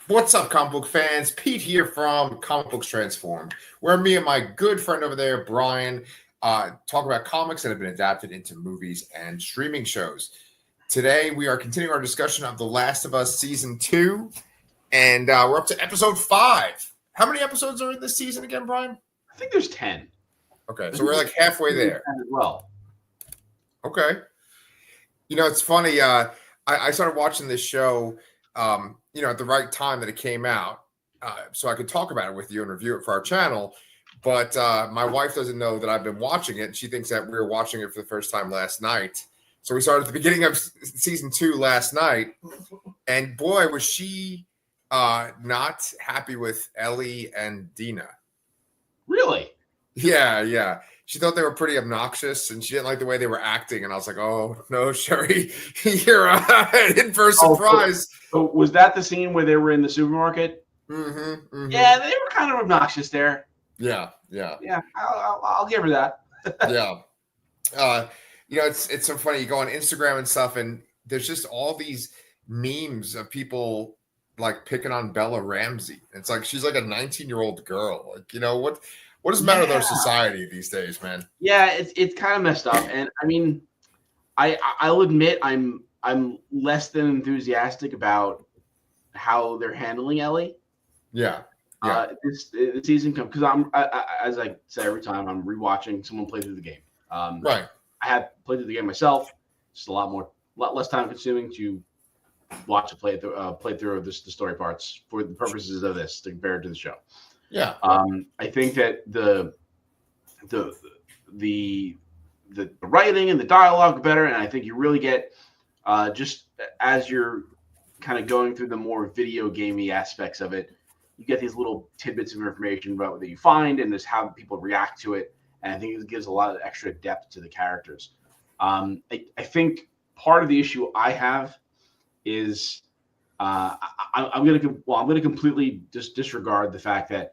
What's up, comic book fans? Pete here from Comic Books Transformed, where me and my good friend over there, Brian, talk about comics that have been adapted into movies and streaming shows. Today, we are continuing our discussion of The Last of Us Season 2, and we're up to Episode 5. How many episodes are in this season again, Brian? I think there's 10. Okay, so we're like halfway there. As well. Okay. You know, it's funny. I started watching this show at the right time that it came out, so I could talk about it with you and review it for our channel. But my wife doesn't know that I've been watching it. She thinks that we were watching it for the first time last night. So we started at the beginning of season 2 last night, and boy, was she not happy with Ellie and Dina. Really? Yeah. She thought they were pretty obnoxious, and she didn't like the way they were acting. And I was like, "Oh no, Sherry, you're in for a surprise." So was that the scene where they were in the supermarket? Mm-hmm. Yeah, they were kind of obnoxious there. Yeah. I'll give her that. Yeah. It's so funny. You go on Instagram and stuff, and there's just all these memes of people like picking on Bella Ramsey. It's like she's like a 19-year-old girl. Like, what does the matter with our society these days, man? Yeah, it's kind of messed up. And I mean, I'll admit I'm less than enthusiastic about how they're handling Ellie. Yeah. This season comes because as I say every time, I'm rewatching someone play through the game. Right. I have played through the game myself. Just a lot less time consuming to watch a play through of the story parts for the purposes of this to compare it to the show. Yeah. I think that the writing and the dialogue are better, and I think you really get just as you're kind of going through the more video gamey aspects of it, you get these little tidbits of information about what you find and just how people react to it, and I think it gives a lot of extra depth to the characters. I think part of the issue I have is I'm going to completely just disregard the fact that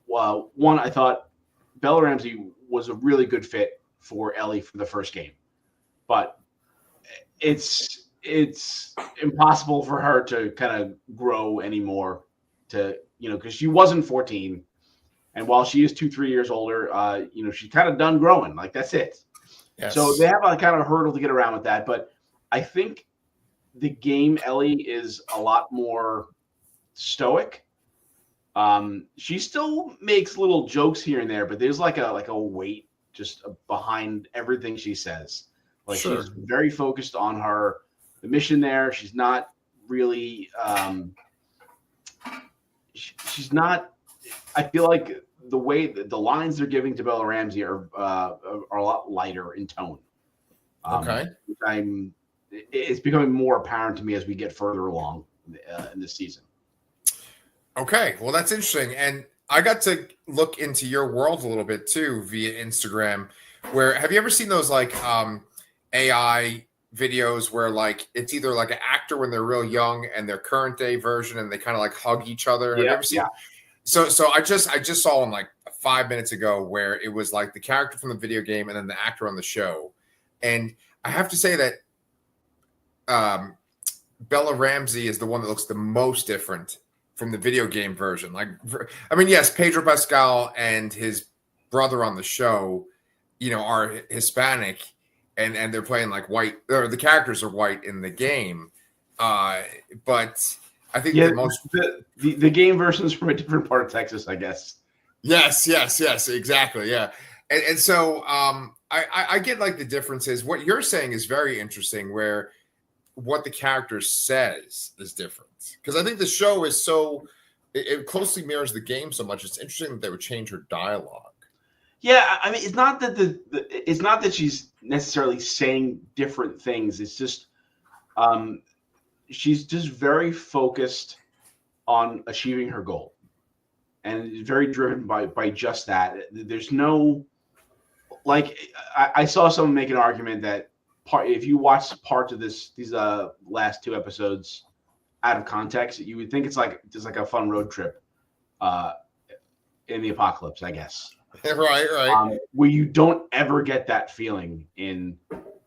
one, I thought Bella Ramsey was a really good fit for Ellie for the first game, but it's impossible for her to kind of grow anymore because she wasn't 14, and while she is 2-3 years older, she's kind of done growing. Like, that's it. Yes. So they have a kind of hurdle to get around with that, but I think the game Ellie is a lot more stoic. She still makes little jokes here and there, but there's like a weight just behind everything she says. Like, sure. She's very focused on the mission there. She's not really she's not. I feel like the way the lines they're giving to Bella Ramsey are a lot lighter in tone. Okay. It's becoming more apparent to me as we get further along in this season. Okay, well, that's interesting. And I got to look into your world a little bit too via Instagram. Have you ever seen those like AI videos where like it's either like an actor when they're real young and their current day version, and they kind of like hug each other? Have you ever seen? So I just saw one like 5 minutes ago where it was like the character from the video game and then the actor on the show, and I have to say that Bella Ramsey is the one that looks the most different from the video game version. Like, I mean, yes, Pedro Pascal and his brother on the show, are Hispanic, and they're playing like white, or the characters are white in the game. But I think the game version is from a different part of Texas, I guess. Yes, exactly, yeah. And so I get like the differences. What you're saying is very interesting, where what the character says is different. Because I think the show is it closely mirrors the game so much. It's interesting that they would change her dialogue. Yeah, I mean, it's not that it's not that she's necessarily saying different things. It's just she's just very focused on achieving her goal, and very driven by just that. There's no I saw someone make an argument that if you watch parts of these last 2 episodes out of context, you would think it's like just like a fun road trip in the apocalypse, I guess. Right. Where you don't ever get that feeling in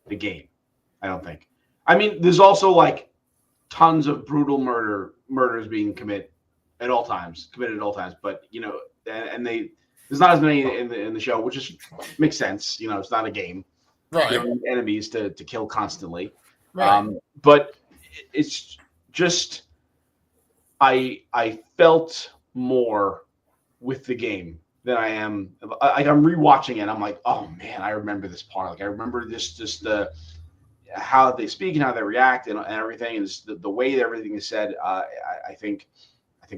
the game, I don't think. I mean, there's also like tons of brutal murder murders being committed at all times. But and there's not as many in the show, which just makes sense. It's not a game. Right. You don't need enemies to kill constantly. Right. But it's just I felt more with the game than I am. Like I'm rewatching it. I'm like, oh man, I remember this part. Like I remember just the how they speak and how they react and everything, and the way that everything is said. I think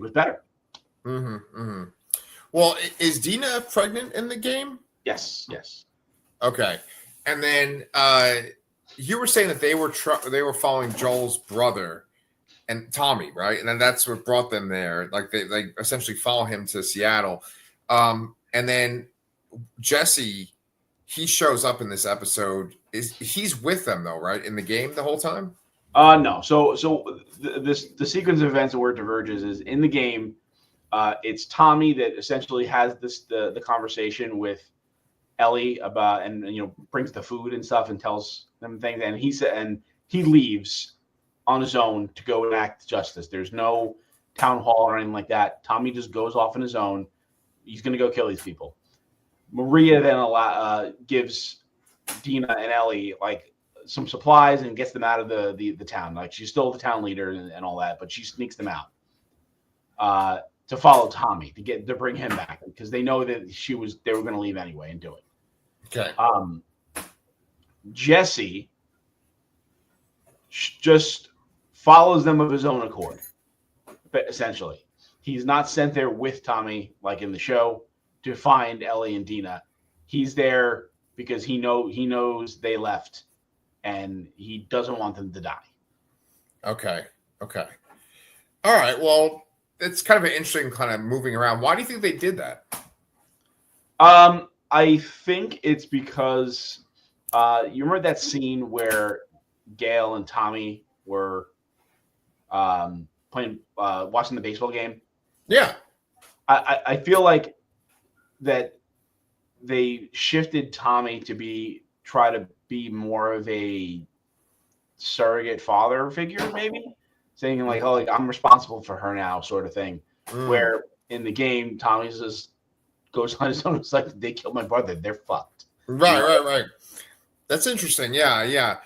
was better. Mm-hmm, mm-hmm. Well, is Dina pregnant in the game? Yes. Okay. And then you were saying that they were following Joel's brother and Tommy, right? And then that's what brought them there. Like they essentially follow him to Seattle. And then Jesse, he shows up in this episode. He's with them though, right? In the game the whole time? No. So the sequence of events where it diverges is in the game. It's Tommy that essentially has the conversation with Ellie about and brings the food and stuff and tells them things, and he leaves on his own to go enact justice. There's no town hall or anything like that. Tommy just goes off on his own. He's going to go kill these people. Maria then gives Dina and Ellie like some supplies and gets them out of the town. Like she's still the town leader and all that, but she sneaks them out to follow Tommy to bring him back because they know that they were going to leave anyway and do it. Okay. Jesse just follows them of his own accord. But essentially, he's not sent there with Tommy like in the show to find Ellie and Dina. He's there because he knows they left, and he doesn't want them to die. Okay. All right. Well, it's kind of an interesting kind of moving around. Why do you think they did that? I think it's because you remember that scene where Gail and Tommy were watching the baseball game? Yeah. I feel like that they shifted Tommy to try to be more of a surrogate father figure, maybe saying like, "Oh, like, I'm responsible for her now," sort of thing. Where in the game, Tommy just goes on his own. It's like they killed my brother; they're fucked. Right. That's interesting. Yeah.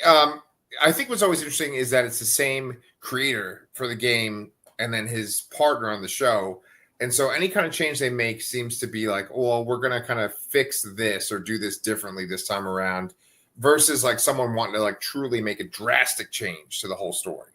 I think what's always interesting is that it's the same creator for the game and then his partner on the show. And so any kind of change they make seems to be like, well, we're going to kind of fix this or do this differently this time around versus like someone wanting to like truly make a drastic change to the whole story.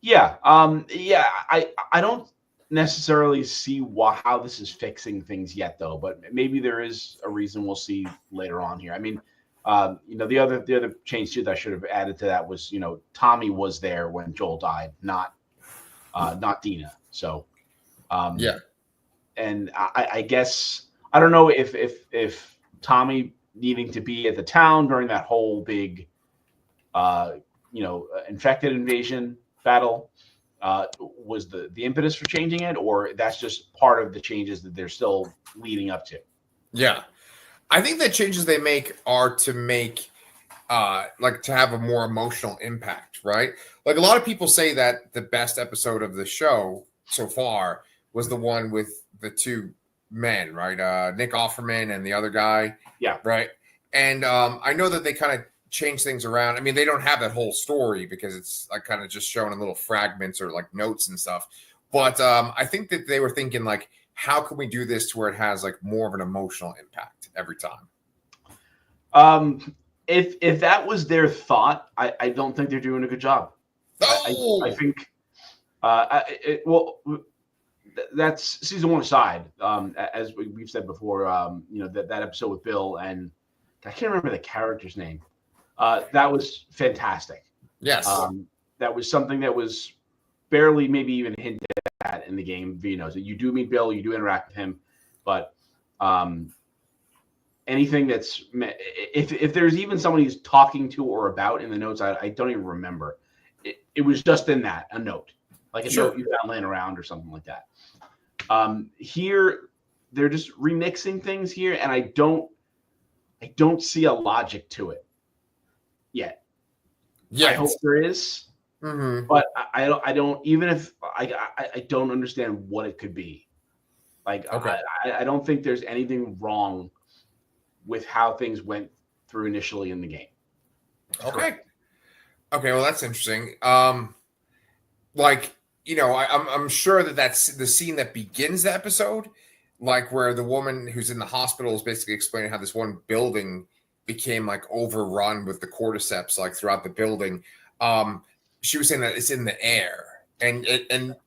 Yeah. I don't necessarily see how this is fixing things yet though, but maybe there is a reason we'll see later on here. I mean, the other change too that I should have added to that was, Tommy was there when Joel died, not Dina. So, yeah. And I guess I don't know if Tommy needing to be at the town during that whole big, infected invasion battle was the impetus for changing it, or that's just part of the changes that they're still leading up to. Yeah. I think the changes they make are to make to have a more emotional impact, right? Like a lot of people say that the best episode of the show so far was the one with the two men, right? Nick Offerman and the other guy. Yeah. Right. And I know that they kind of change things around. I mean, they don't have that whole story because it's like kind of just shown in little fragments or like notes and stuff. But I think that they were thinking like, how can we do this to where it has like more of an emotional impact every time? If that was their thought, I don't think they're doing a good job. Oh! I think that's season one aside. As we've said before, that episode with Bill and I can't remember the character's name. That was fantastic. Yes. That was something that was barely maybe even hinted at in the game. So you do meet Bill, you do interact with him, but anything that's if there's even somebody he's talking to or about in the notes, I don't even remember. It was just in that a note, like a note you found laying around or something like that. Here they're just remixing things here, and I don't see a logic to it yet. Yeah, I hope there is, Mm-hmm. But I don't even if I don't understand what it could be. Like Okay. I don't think there's anything wrong with how things went through initially in the game. It's Okay. correct. Okay. Well, that's interesting. Like, I'm sure that that's the scene that begins the episode, like where the woman who's in the hospital is basically explaining how this one building became like overrun with the cordyceps like throughout the building. Um, she was saying that it's in the air. And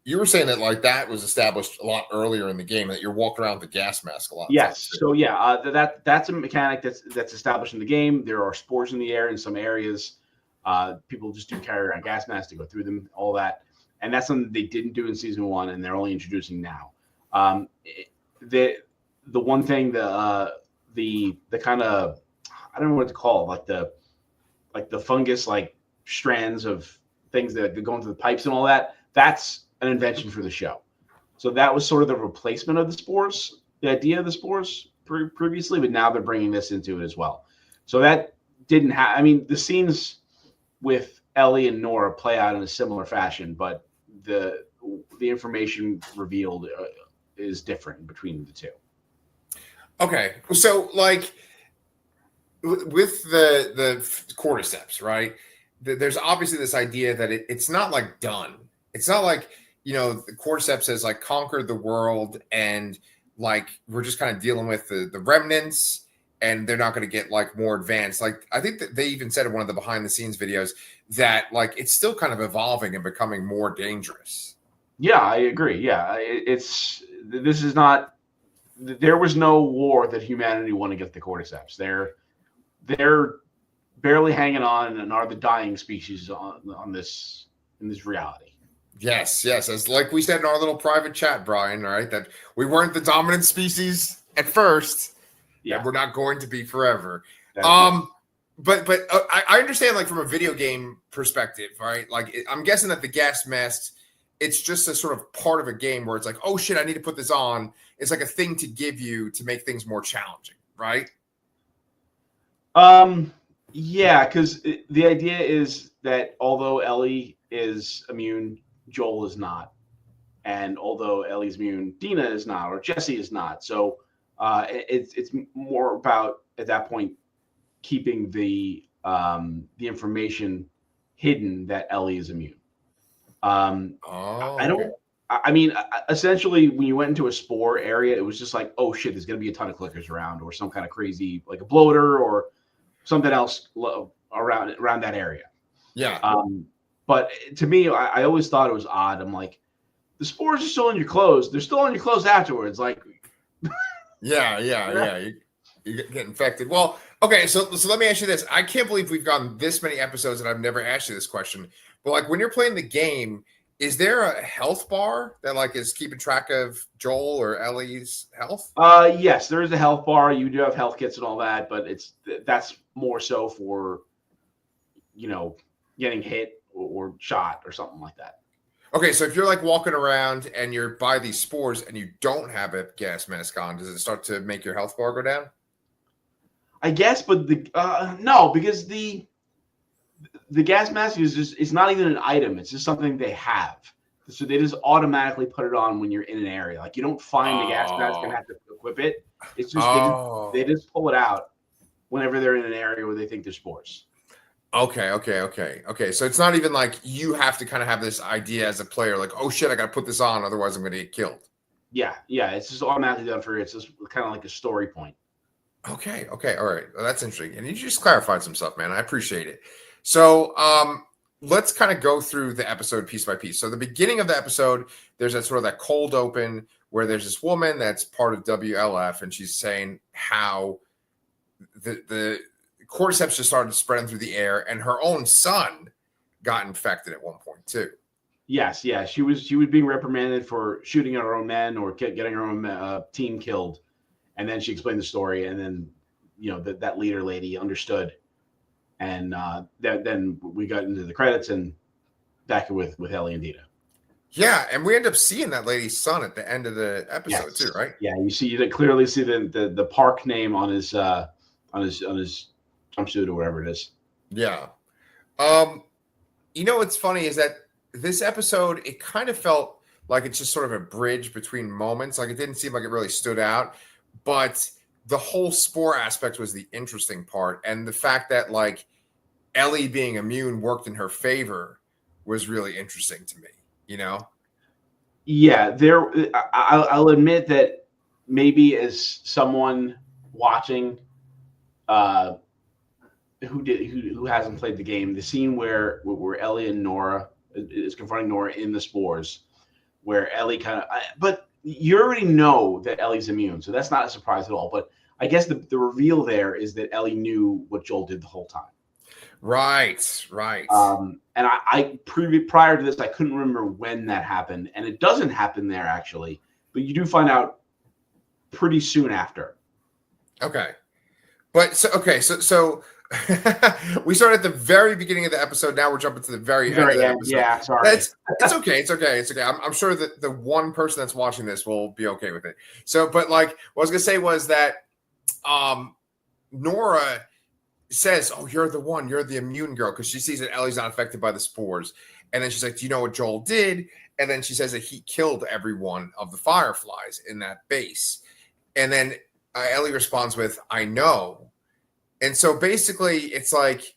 you were saying that like that was established a lot earlier in the game, that you're walking around with the gas mask a lot of times Yes. too. So yeah, that's a mechanic that's established in the game. There are spores in the air in some areas. People just do carry around gas masks to go through them, all that, and that's something they didn't do in season one, and they're only introducing now. The the one thing the kind of I don't know what to call it, like the fungus like strands of things that go into the pipes and all that. That's an invention for the show. So that was sort of the replacement of the spores, the idea of the spores previously, but now they're bringing this into it as well. So that didn't have. I mean, the scenes with Ellie and Nora play out in a similar fashion, but the information revealed is different between the two. Okay. So like with the cordyceps, right? There's obviously this idea that it's not like done. It's not like the cordyceps has like conquered the world, and like we're just kind of dealing with the remnants, and they're not going to get like more advanced. Like I think that they even said in one of the behind the scenes videos that like it's still kind of evolving and becoming more dangerous. Yeah, I agree. Yeah, it's this is not. There was no war that humanity won against the cordyceps. They're barely hanging on and are the dying species on this in this reality. Yes, yes. As like we said in our little private chat, Brian, right? That we weren't the dominant species at first, and Yeah, we're not going to be forever. that is correct. But I understand like from a video game perspective, right? Like I'm guessing that the gas mask, it's just a sort of part of a game where it's like, oh shit, I need to put this on. It's like a thing to give you to make things more challenging, right? Yeah, because the idea is that although Ellie is immune, Joel is not, and although Ellie's immune, Dina is not, or Jesse is not. So it's more about at that point keeping the information hidden that Ellie is immune. I Oh, okay. don't. I mean, essentially, when you went into a spore area, it was just like, oh shit, there's gonna be a ton of clickers around, or some kind of crazy like a bloater or something else around that area. Yeah. But to me, I always thought it was odd. I'm like, the spores are still in your clothes. They're still on your clothes afterwards. Like, Yeah. You get infected. Well, okay, so let me ask you this. I can't believe we've gone this many episodes and I've never asked you this question. But like when you're playing the game, is there a health bar that like is keeping track of Joel or Ellie's health? yes, there is a health bar. You do have health kits and all that, but that's more so for getting hit or shot or something like that. Okay, so if you're like walking around and you're by these spores and you don't have a gas mask on, does it start to make your health bar go down? I guess, but no, because the gas mask is just it's not even an item. It's just something they have. So they just automatically put it on when you're in an area. Like you don't find the gas mask and Oh, have to equip it. It's just they oh. just pull it out whenever they're in an area where they think there's spores. Okay. So it's not even like you have to kind of have this idea as a player, like, oh shit, I got to put this on, otherwise I'm going to get killed. Yeah. It's just automatically done for you. It's just kind of like a story point. Okay, all right. Well, that's interesting. And you just clarified some stuff, man. I appreciate it. So let's kind of go through the episode piece by piece. So the beginning of the episode, there's that sort of that cold open where there's this woman that's part of WLF, and she's saying how the cordyceps just started spreading through the air, and her own son got infected at one point too. Yes, yeah. She was being reprimanded for shooting at her own men or getting her own team killed, and then she explained the story, and then that leader lady understood, and then we got into the credits and back with Ellie and Dina. Yeah, and we end up seeing that lady's son at the end of the episode Yes. too, right? Yeah, you clearly see the park name on his jumpsuit or whatever it is. Yeah. Um, You know what's funny is that this episode, it kind of felt like it's just sort of a bridge between moments. Like it didn't seem like it really stood out, but the whole spore aspect was the interesting part, and the fact that like Ellie being immune worked in her favor was really interesting to me. You know? Yeah, I'll admit that maybe as someone watching uh, who hasn't played the game, the scene where Ellie and Nora is confronting Nora in the spores, where Ellie but you already know that Ellie's immune, so that's not a surprise at all. But I guess the reveal there is that Ellie knew what Joel did the whole time. Right, right. And prior to this, I couldn't remember when that happened, and it doesn't happen there actually, but you do find out pretty soon after. Okay. But so we started at the very beginning of the episode. Now we're jumping to the very end of the episode. Yeah, sorry. It's okay. It's okay. It's okay. I'm sure that the one person that's watching this will be okay with it. So, but like what I was gonna say was that Nora says, "Oh, you're the one. You're the immune girl," because she sees that Ellie's not affected by the spores. And then she's like, "Do you know what Joel did?" And then she says that he killed every one of the fireflies in that base. And then Ellie responds with, "I know." And so basically, it's like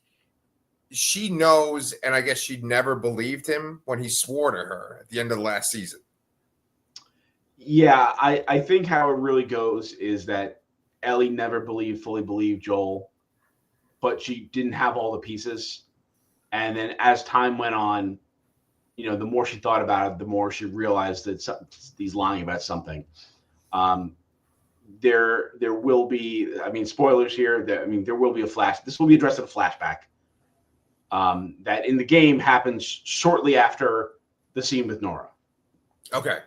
she knows, and I guess she never believed him when he swore to her at the end of the last season. Yeah, I think how it really goes is that Ellie never fully believed Joel, but she didn't have all the pieces. And then as time went on, the more she thought about it, the more she realized that he's lying about something. There will be, spoilers here. There will be a flash. This will be addressed in a flashback that in the game happens shortly after the scene with Nora. Okay.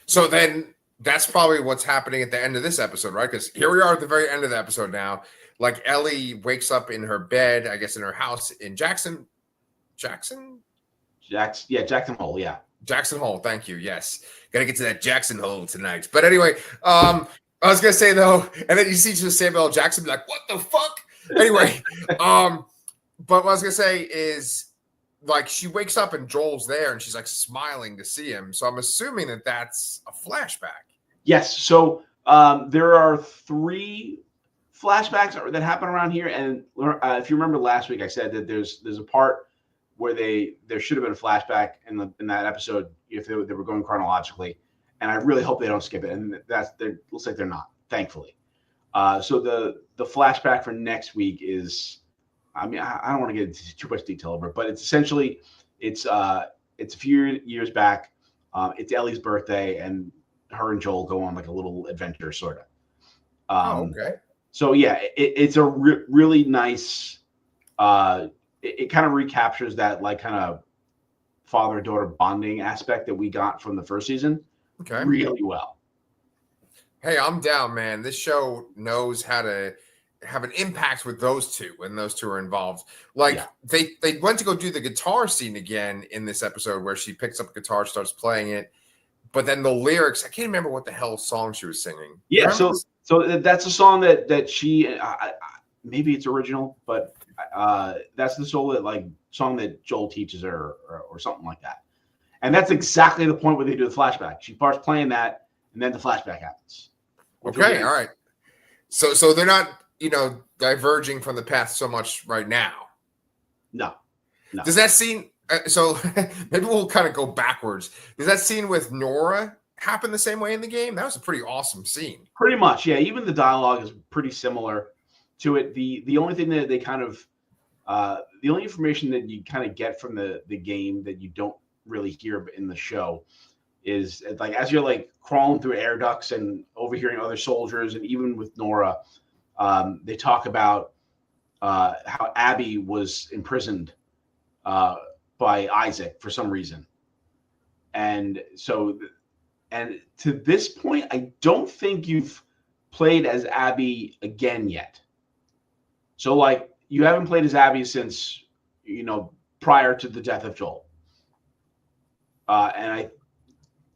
So then that's probably what's happening at the end of this episode, right? Because here we are at the very end of the episode now. Like Ellie wakes up in her bed, I guess in her house in Jackson Hole, yeah. Jackson Hole, thank you. Yes. Gotta get to that Jackson Hole tonight. But anyway, I was gonna say though, and then you see just Samuel L. Jackson be like, "What the fuck?" Anyway, but what I was gonna say is, like, she wakes up and Joel's there, and she's like smiling to see him. So I'm assuming that that's a flashback. Yes. So there are 3 flashbacks that happen around here, and if you remember last week, I said that there's a part where there should have been a flashback in that episode if they were going chronologically. And I really hope they don't skip it. And it looks like they're not, thankfully. So the flashback for next week is, I don't want to get into too much detail over it, but it's essentially, it's a few years back. It's Ellie's birthday, and her and Joel go on like a little adventure, sort of. Okay. So yeah, it's a really nice, it kind of recaptures that like kind of father-daughter bonding aspect that we got from the first season. Okay. Really well. Hey, I'm down, man. This show knows how to have an impact with those two when those two are involved. Like they went to go do the guitar scene again in this episode where she picks up a guitar, starts playing it, but then the lyrics, I can't remember what the hell song she was singing. Yeah, so that's a song that she maybe it's original, but that's the song that Joel teaches her or something like that. And that's exactly the point where they do the flashback. She starts playing that, and then the flashback happens. Okay, all right. So they're not, diverging from the path so much right now. No. Does that scene? So maybe we'll kind of go backwards. Does that scene with Nora happen the same way in the game? That was a pretty awesome scene. Pretty much, yeah. Even the dialogue is pretty similar to it. The only thing that they kind of, the only information that you kind of get from the game that you don't really hear in the show is like as you're like crawling through air ducts and overhearing other soldiers, and even with Nora, they talk about how Abby was imprisoned by Isaac for some reason, and to this point, I don't think you've played as Abby again yet. So like you haven't played as Abby since prior to the death of Joel. And I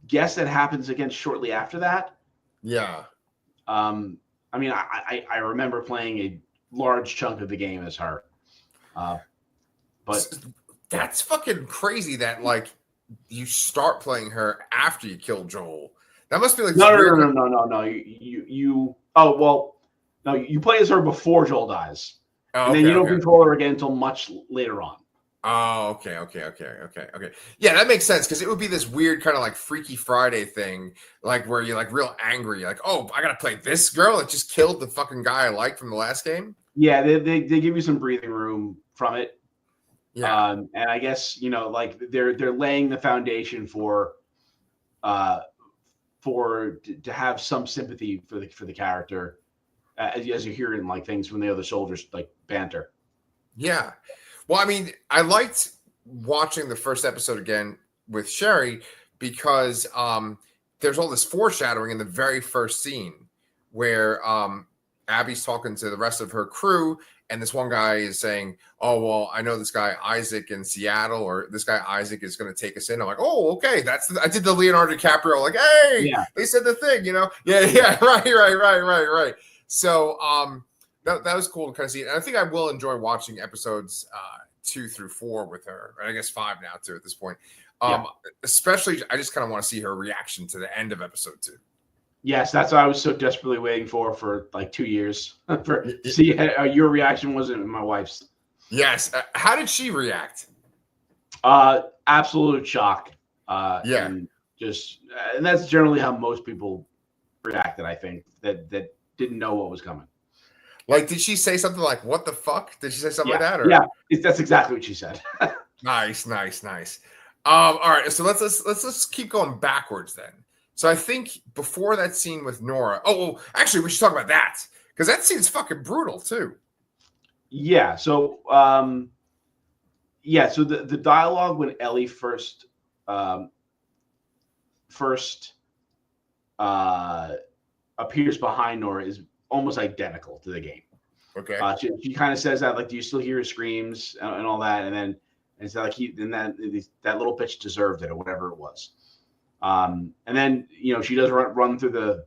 guess that happens again shortly after that. Yeah. I remember playing a large chunk of the game as her. But That's fucking crazy that like you start playing her after you kill Joel. That must be like No, this no, no, weird. no, no, no, no. You. Oh well, no. You play as her before Joel dies, Oh, and then okay, you don't okay. control her again until much later on. Oh, okay. Yeah, that makes sense because it would be this weird kind of like Freaky Friday thing, like where you're like real angry, like, oh, I gotta play this girl that just killed the fucking guy I liked from the last game. Yeah, they give you some breathing room from it, Yeah, and I guess like they're laying the foundation uh to have some sympathy for the character, as you hear in like things from the other soldiers like banter. yeah. Well, I mean, I liked watching the first episode again with Sherry because there's all this foreshadowing in the very first scene where Abby's talking to the rest of her crew, and this one guy is saying, "Oh, well, I know this guy Isaac in Seattle, or this guy Isaac is going to take us in." I'm like, "Oh, okay, I did the Leonardo DiCaprio, like, hey, Yeah. they said the thing, Yeah, right. So, that was cool to kind of see. And I think I will enjoy watching episodes 2 through 4 with her, and I guess 5 now too at this point. Yeah. Especially, I just kind of want to see her reaction to the end of episode 2. Yes, that's what I was so desperately waiting for like 2 years to see how your reaction was and my wife's. Yes. How did she react? Absolute shock. Yeah. And that's generally how most people reacted. I think that didn't know what was coming. Like, did she say something like, "What the fuck"? Did she say something like that? Or? Yeah, that's exactly what she said. Nice. All right, so let's keep going backwards then. So I think before that scene with Nora. Oh, well, actually, we should talk about that because that scene's fucking brutal too. Yeah. So, So the dialogue when Ellie first appears behind Nora is almost identical to the game. Okay. She kind of says that, like, do you still hear his screams and all that? And then it's like that little bitch deserved it or whatever it was. And then she does run through the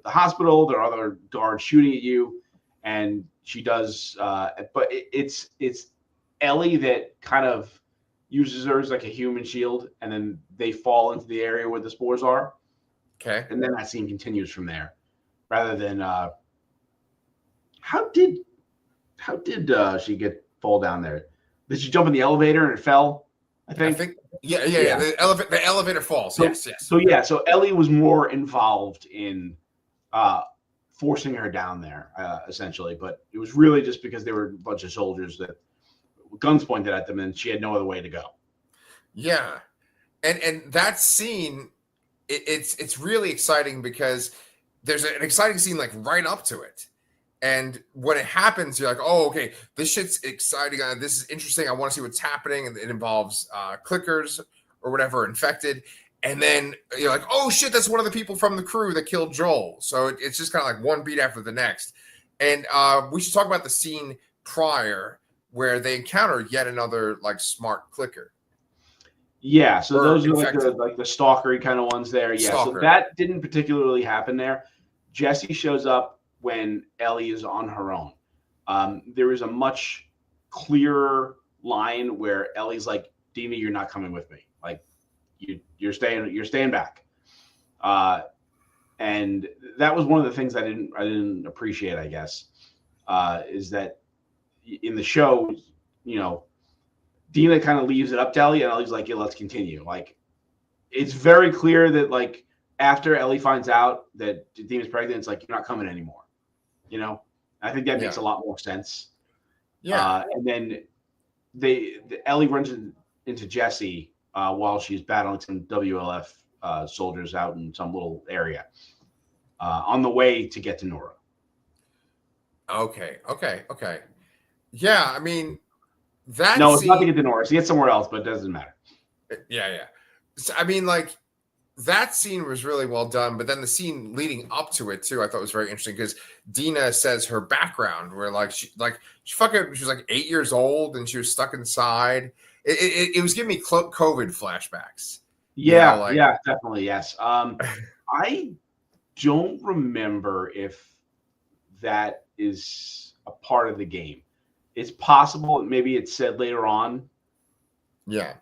hospital. There are other guards shooting at you, and she does. But it's Ellie that kind of uses her as like a human shield, and then they fall into the area where the spores are. Okay. And then that scene continues from there, rather than how did she fall down there? Did she jump in the elevator and it fell? I think. Yeah. The elevator falls. Yes. So Ellie was more involved in forcing her down there, essentially. But it was really just because there were a bunch of soldiers that guns pointed at them, and she had no other way to go. Yeah, and that scene, it's really exciting because there's an exciting scene like right up to it. And when it happens, you're like, oh, okay, this shit's exciting. This is interesting. I want to see what's happening. And it involves clickers or whatever, infected. And then you're like, oh, shit, that's one of the people from the crew that killed Joel. So it's just kind of like one beat after the next. And we should talk about the scene prior where they encounter yet another like smart clicker. Yeah, so those are like the stalkery kind of ones there. Yeah, Stalker. So that didn't particularly happen there. Jesse shows up when Ellie is on her own. There is a much clearer line where Ellie's like, Dina, you're not coming with me. Like, you're staying back. And that was one of the things I didn't appreciate, I guess, is that in the show, Dina kind of leaves it up to Ellie, and Ellie's like, yeah, let's continue. Like, it's very clear that like after Ellie finds out that Dina's pregnant, it's like, you're not coming anymore. I think that makes a lot more sense. Yeah. And then Ellie runs into Jesse while she's battling some WLF soldiers out in some little area on the way to get to Nora. Okay. Yeah, I mean, that No, it's scene, not to get to Nora. It's to get somewhere else, but it doesn't matter. Yeah. So, I mean, like, that scene was really well done, but then the scene leading up to it too, I thought was very interesting because Dina says her background, where she was like 8 years old and she was stuck inside. It was giving me COVID flashbacks. Yeah, yeah, definitely, yes. I don't remember if that is a part of the game. It's possible, maybe it's said later on. Yeah.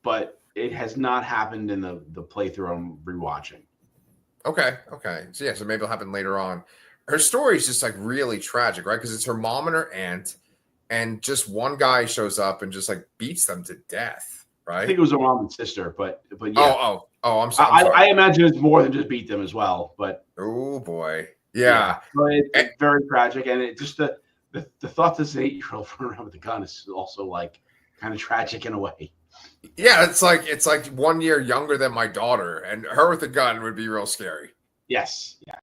But it has not happened in the playthrough I'm rewatching. Okay. Okay. So yeah. So maybe it'll happen later on. Her story is just like really tragic, right? Because it's her mom and her aunt, and just one guy shows up and just like beats them to death, I think right? it was her mom and sister, but Oh. yeah, Oh. Oh. I'm I sorry. imagine it's more than just beat them as well. But Oh boy. yeah, Yeah. but Eh, it's very tragic, and it just the thought this 8-year-old running around with a gun is also like kind of tragic in a way. yeah. It's like 1 year younger than my daughter, and her with a gun would be real scary. Yes, yeah,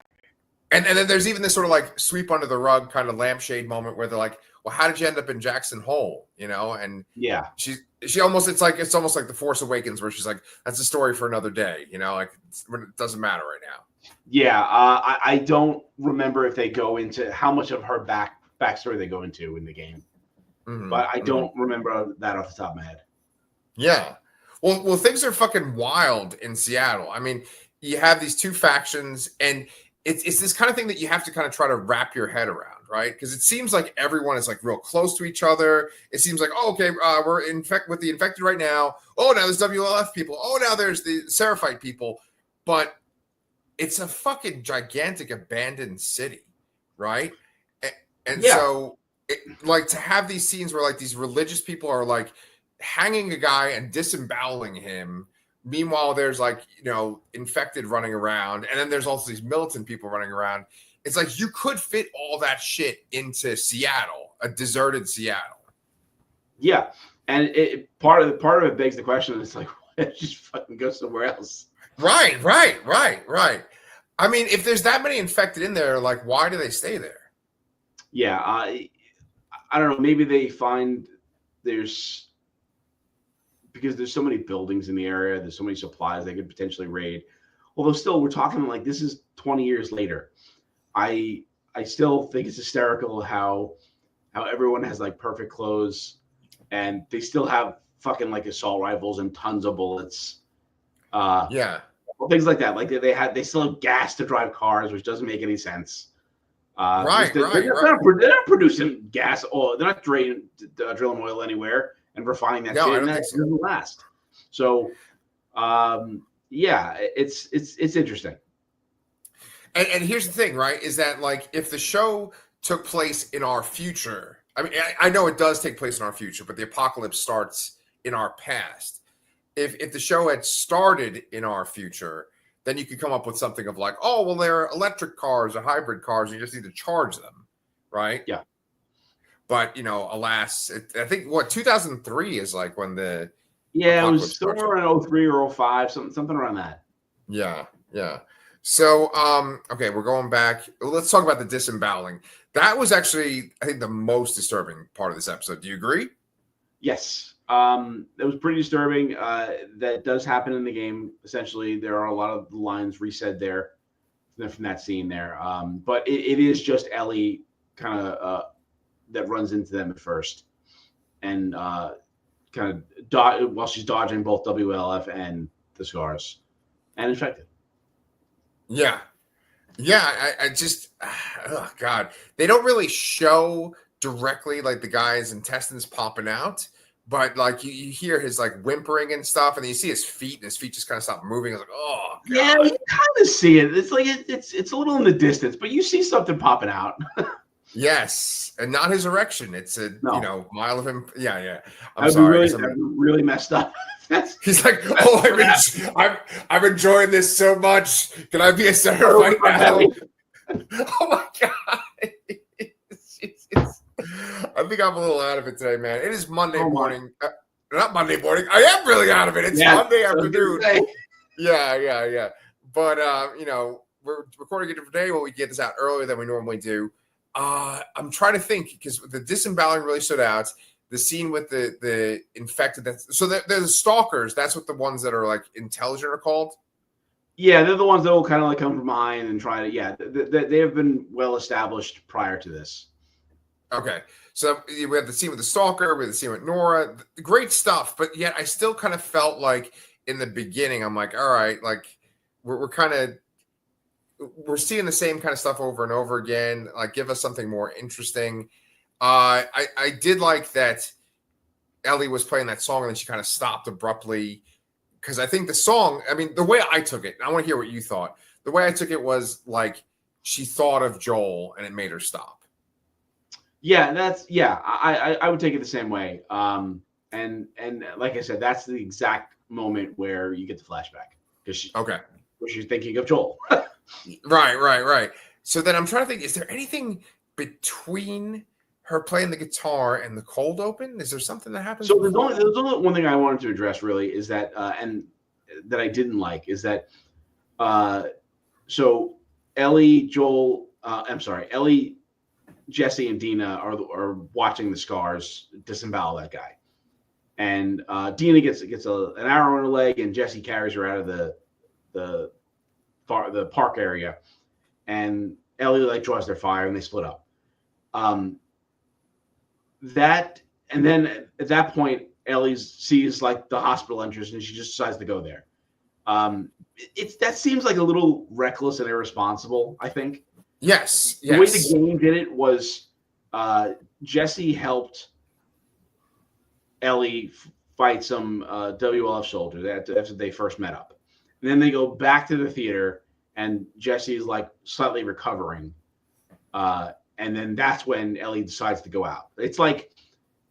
And then there's even this sort of like sweep under the rug kind of lampshade moment where they're like, well, how did you end up in Jackson Hole? You know, and yeah, she almost it's almost like the Force Awakens where she's like, that's a story for another day, you know, like it doesn't matter right now. yeah. I don't remember if they go into how much of her backstory they go into in the game, but I don't remember that off the top of my head. Yeah. Well, things are fucking wild in Seattle. I mean, you have these two factions, and it's this kind of thing that you have to kind of try to wrap your head around, right? Because it seems like everyone is like real close to each other. It seems like, oh, okay, we're with the infected right now. Oh, now there's WLF people. Oh, now there's the Seraphite people. But it's a fucking gigantic abandoned city, right? And Yeah, so, like to have these scenes where like these religious people are like hanging a guy and disemboweling him. Meanwhile, there's like, infected running around, and then there's also these militant people running around. It's like you could fit all that shit into Seattle, a deserted Seattle. yeah, and part of it begs the question. It's like, why don't you just fucking go somewhere else? Right. I mean, if there's that many infected in there, like, why do they stay there? Yeah, I don't know. Maybe they find there's because there's so many buildings in the area. There's so many supplies they could potentially raid. Although still, we're talking like this is 20 years later. I still think it's hysterical how everyone has like perfect clothes and they still have fucking like assault rifles and tons of bullets. Yeah. Things like that. Like they still have gas to drive cars, which doesn't make any sense. Right. They're not producing gas oil. They're not drilling oil anywhere and refining that No, shit. I And don't that think so. doesn't last. So, yeah, it's interesting. And here's the thing, right? Is that like if the show took place in our future, I mean, I know it does take place in our future, but the apocalypse starts in our past. If the show had started in our future, then you could come up with something of like, oh, well, they're electric cars or hybrid cars, and you just need to charge them, right? Yeah. But alas, I think 2003 is like when the Yeah, it apocalypse was starts. somewhere around 03 or 05, something around that. Yeah. So, okay, we're going back. Let's talk about the disemboweling. That was actually, I think, the most disturbing part of this episode. Do you agree? Yes. It was pretty disturbing. That does happen in the game. Essentially, there are a lot of lines reset there from that scene there. But it is just Ellie kind of that runs into them at first, and kind of while she's dodging both WLF and the scars, and infected. Yeah. I just, oh God, they don't really show directly like the guy's intestines popping out, but like you hear his like whimpering and stuff, and then you see his feet, and his feet just kind of stop moving. I was like, oh God. Yeah, you kind of see it. It's like it's a little in the distance, but you see something popping out. Yes, and not his erection. It's a mile of him. Yeah. I'm sorry. That'd be really messed up. He's like, oh, I'm enjoying this so much. Can I be a center right now? Oh my God. I think I'm a little out of it today, man. It is Monday morning. Not Monday morning. I am really out of it. It's Monday afternoon. Yeah. But we're recording a different day. Well, we get this out earlier than we normally do. I'm trying to think because the disemboweling really stood out. The scene with the infected. So they're the stalkers. That's what the ones that are like intelligent are called. Yeah, they're the ones that will kind of like come from behind and try to. Yeah, they have been well established prior to this. Okay, so we have the scene with the stalker. We have the scene with Nora. Great stuff, but yet I still kind of felt like in the beginning, I'm like, all right, like we're seeing the same kind of stuff over and over again. Like, give us something more interesting. I did like that Ellie was playing that song and then she kind of stopped abruptly. Because I think the song, I mean, the way I took it, I want to hear what you thought. The way I took it was like she thought of Joel and it made her stop. Yeah, I would take it the same way. And like I said, that's the exact moment where you get the flashback because where she's thinking of Joel. Right. So then I'm trying to think: is there anything between her playing the guitar and the cold open? Is there something that happens? So there's only one thing I wanted to address really is that, and that I didn't like is that, so Ellie, Ellie, Jesse, and Dina are watching the scars disembowel that guy, and Dina gets an arrow in her leg, and Jesse carries her out of the park area, and Ellie like draws their fire, and they split up. And then at that point, Ellie sees like the hospital entrance, and she just decides to go there. That seems like a little reckless and irresponsible, I think. Yes. The way the game did it was Jesse helped Ellie fight some WLF soldiers after they first met up. And then they go back to the theater, and Jesse is like slightly recovering. And then that's when Ellie decides to go out. It's like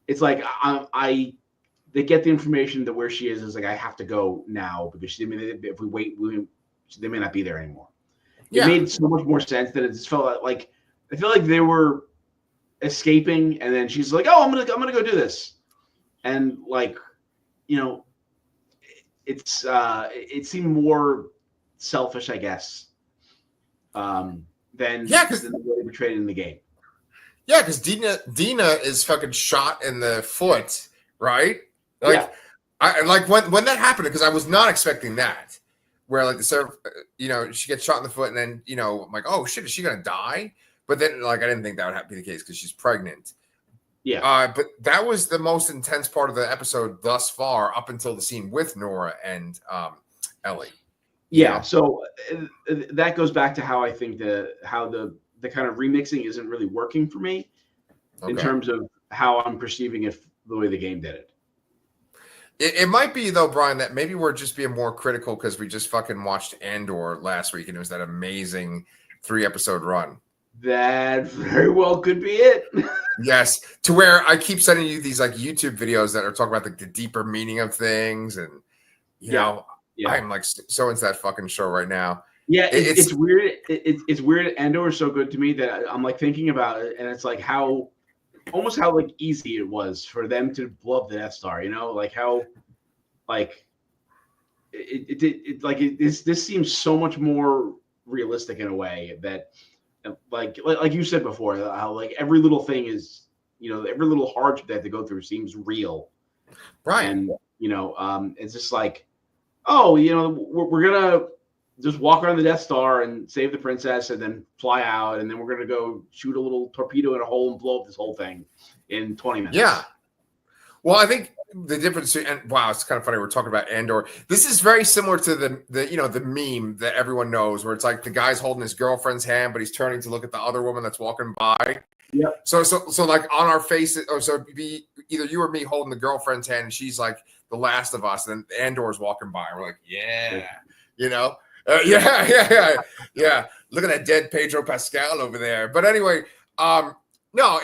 they get the information that where she is like, I have to go now because if we wait, they may not be there anymore. It made so much more sense that it just felt like I feel like they were escaping, and then she's like, "Oh, I'm gonna go do this," and like, it seemed more selfish, I guess, than the way they portrayed it in the game. Yeah, because Dina is fucking shot in the foot, right? Like, I like when that happened because I was not expecting that. Where like she gets shot in the foot, and then I'm like, oh shit, is she gonna die? But then like I didn't think that would be the case because she's pregnant. Yeah. But that was the most intense part of the episode thus far, up until the scene with Nora and Ellie. Yeah. So that goes back to how I think how the kind of remixing isn't really working for me in terms of how I'm perceiving it the way the game did it. It might be though, Brian, that maybe we're just being more critical because we just fucking watched Andor last week and it was that amazing 3-episode run. That very well could be it. Yes, to where I keep sending you these like YouTube videos that are talking about the deeper meaning of things, and I'm like so into that fucking show right now. Yeah, it's weird. It's weird. Andor is so good to me that I'm like thinking about it, and it's like how like easy it was for them to blow up the Death Star. Like how like this seems so much more realistic in a way that like you said before, how like every little thing is every little hardship they have to go through seems real, right? And it's just like, oh, we're gonna just walk around the Death Star and save the princess and then fly out, and then we're gonna go shoot a little torpedo in a hole and blow up this whole thing in 20 minutes. Yeah. Well, I think the difference, and wow, it's kind of funny we're talking about Andor. This is very similar to the meme that everyone knows, where it's like the guy's holding his girlfriend's hand, but he's turning to look at the other woman that's walking by. Yeah. So like on our faces, so it'd be either you or me holding the girlfriend's hand, and she's like the Last of Us, and then Andor's walking by, and we're like, yeah. Look at that dead Pedro Pascal over there. But anyway, no,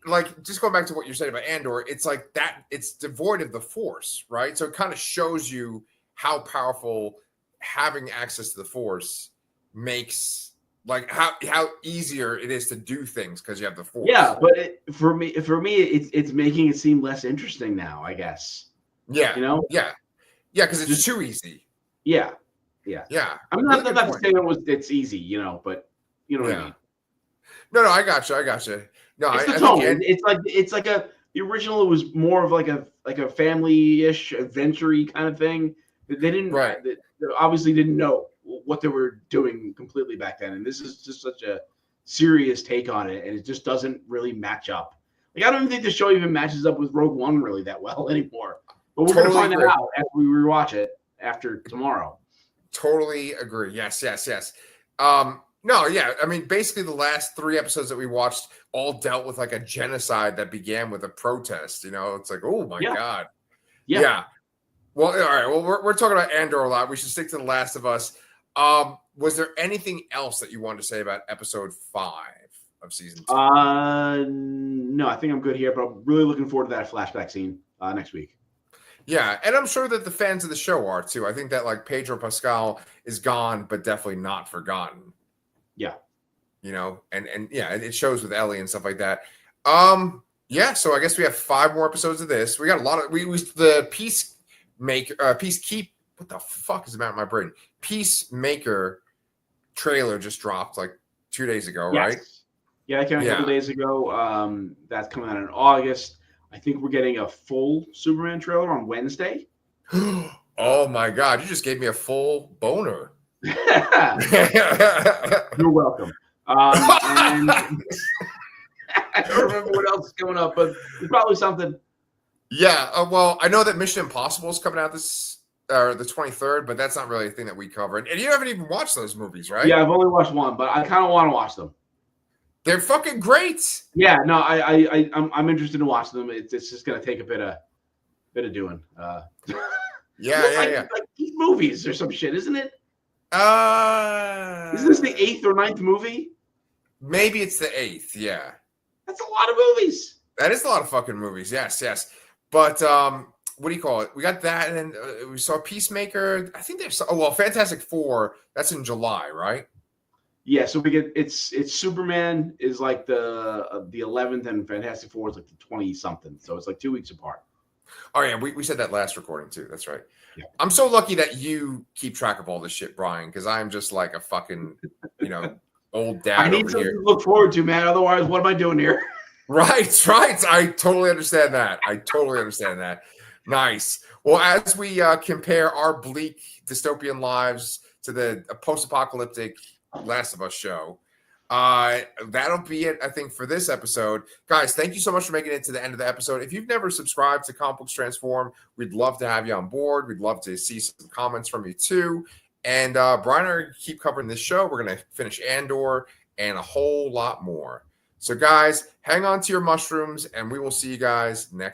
like just going back to what you're saying about Andor, it's like that it's devoid of the Force, right? So it kind of shows you how powerful having access to the Force makes, like how easier it is to do things because you have the Force. Yeah, but for me, it's making it seem less interesting now, I guess. Yeah, because it's too easy. Yeah. I'm not saying it's easy, but you know what I mean. No, I got you. No, it's the tone. It's like the original. It was more of like a family-ish, adventure-y kind of thing. They didn't they obviously didn't know what they were doing completely back then, and this is just such a serious take on it, and it just doesn't really match up. Like I don't even think the show even matches up with Rogue One really that well anymore. But we're gonna find that out after we rewatch it after tomorrow. Totally agree. Yes. No, yeah. I mean, basically, the last 3 episodes that we watched all dealt with like a genocide that began with a protest. It's like, oh my Yeah, God. yeah. Yeah. Well, all right. Well, we're talking about Andor a lot. We should stick to The Last of Us. Was there anything else that you wanted to say about episode 5 of season 2? No, I think I'm good here, but I'm really looking forward to that flashback scene next week. Yeah, and I'm sure that the fans of the show are too. I think that like Pedro Pascal is gone, but definitely not forgotten. Yeah. And yeah, it shows with Ellie and stuff like that. Yeah, so I guess we have 5 more episodes of this. We got a lot of the Peacekeep. What the fuck is the matter with my brain? Peacemaker trailer just dropped like 2 days ago, Yes. right? Yeah, that came out a couple days ago. That's coming out in August. I think we're getting a full Superman trailer on Wednesday. Oh my God, you just gave me a full boner. You're welcome. And I don't remember what else is coming up, but there's probably something. Yeah, well, I know that Mission Impossible is coming out the 23rd, but that's not really a thing that we cover. And you haven't even watched those movies, right? Yeah, I've only watched one, but I kind of want to watch them. They're fucking great. Yeah, no, I'm interested in watching them. It's just gonna take a bit of doing. Yeah. Like 8 movies or some shit, isn't it? Isn't this the 8th or 9th movie? Maybe it's the 8th. Yeah, that's a lot of movies. That is a lot of fucking movies. Yes. But what do you call it? We got that, and then we saw Peacemaker. I think there's Fantastic Four. That's in July, right? Yeah, so we get it's Superman is like the 11th, and Fantastic Four is like the 20 something. So it's like 2 weeks apart. Oh yeah, we said that last recording too. That's right. Yeah. I'm so lucky that you keep track of all this shit, Brian, because I'm just like a fucking old dad. I need something to look forward to, man. Otherwise, what am I doing here? Right. I totally understand that. Nice. Well, as we compare our bleak dystopian lives to the post-apocalyptic Last of Us show, that'll be it, I think, for this episode. Guys, thank you so much for making it to the end of the episode. If you've never subscribed to Comic Books Transform, we'd love to have you on board. We'd love to see some comments from you too. And Brian and I are going to keep covering this show. We're going to finish Andor and a whole lot more. So, guys, hang on to your mushrooms, and we will see you guys next